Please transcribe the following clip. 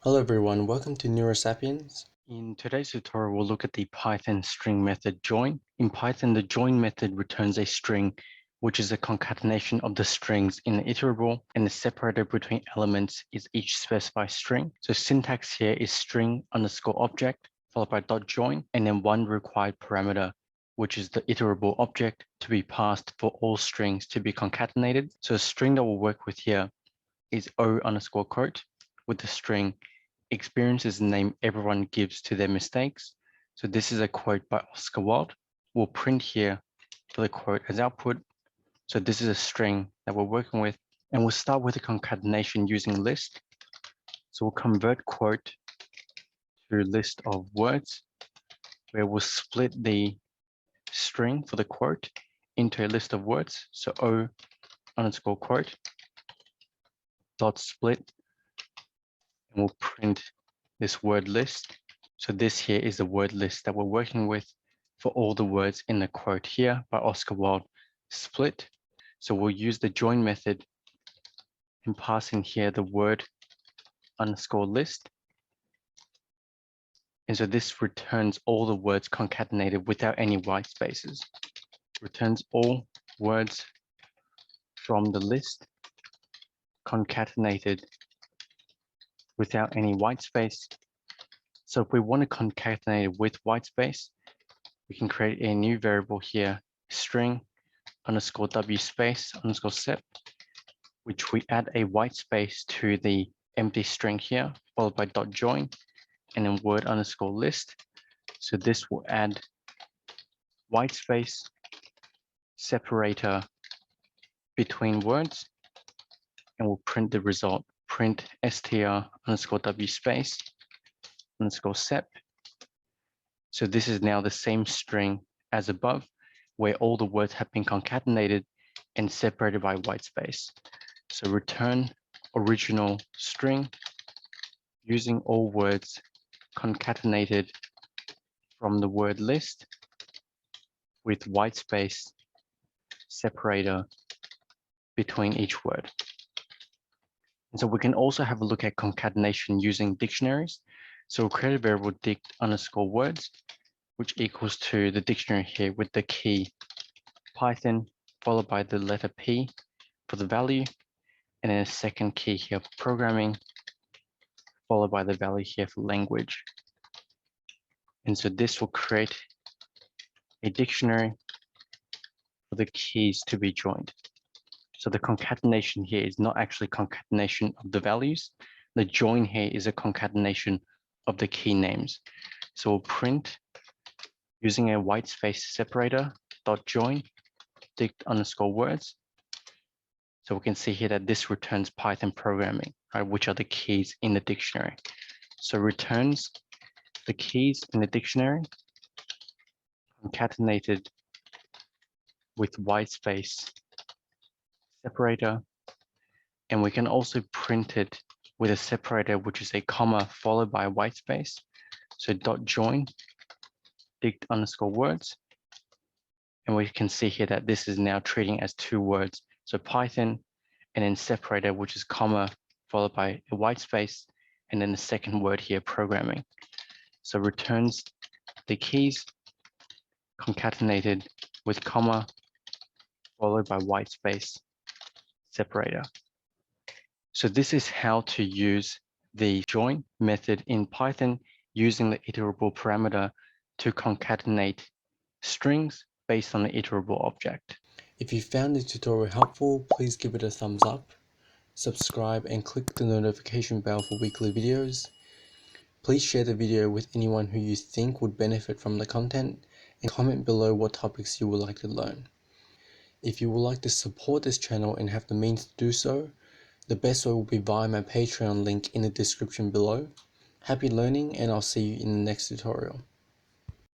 Hello everyone, welcome to Neurosapiens. In today's tutorial, we'll look at the Python string method join. In Python, the join method returns a string, which is a concatenation of the strings in the iterable, and the separator between elements is each specified string. So syntax here is string underscore object, followed by dot join, and then one required parameter, which is the iterable object to be passed for all strings to be concatenated. So a string that we'll work with here is O underscore quote with the string experience is the name everyone gives to their mistakes. So this is a quote by Oscar Wilde. We'll print here for the quote as output. So this is a string that we're working with, and we'll start with a concatenation using list. So we'll convert quote to list of words, where we'll split the string for the quote into a list of words. So O underscore quote dot split, and we'll print this word list. So this here is the word list that we're working with for all the words in the quote here by Oscar Wilde split. So we'll use the join method and pass in here the word underscore list. And so this returns all the words concatenated without any white spaces. Returns all words from the list concatenated without any white space. So if we want to concatenate it with white space, we can create a new variable here, string underscore w space underscore sep, which we add a white space to the empty string here, followed by dot join, and then word underscore list. So this will add white space separator between words, and we'll print the result, print str underscore w space underscore sep. So this is now the same string as above, where all the words have been concatenated and separated by white space. So return original string using all words concatenated from the word list with white space separator between each word. And so we can also have a look at concatenation using dictionaries. So we'll create a variable dict underscore words, which equals to the dictionary here with the key Python, followed by the letter P for the value, and then a second key here for programming, followed by the value here for language. And so this will create a dictionary for the keys to be joined. So the concatenation here is not actually concatenation of the values. The join here is a concatenation of the key names. So we'll print using a white space separator dot join dict underscore words. So we can see here that this returns Python programming, right, which are the keys in the dictionary. So returns the keys in the dictionary concatenated with white space separator, and we can also print it with a separator, which is a comma followed by a white space. So dot join dict underscore words, and we can see here that this is now treating as two words. So Python, and then separator, which is comma followed by a white space, and then the second word here, programming. So returns the keys concatenated with comma followed by white space separator. So this is how to use the join method in Python using the iterable parameter to concatenate strings based on the iterable object. If you found this tutorial helpful, please give it a thumbs up, subscribe, and click the notification bell for weekly videos. Please share the video with anyone who you think would benefit from the content, and comment below what topics you would like to learn. If you would like to support this channel and have the means to do so, the best way will be via my Patreon link in the description below. Happy learning, and I'll see you in the next tutorial.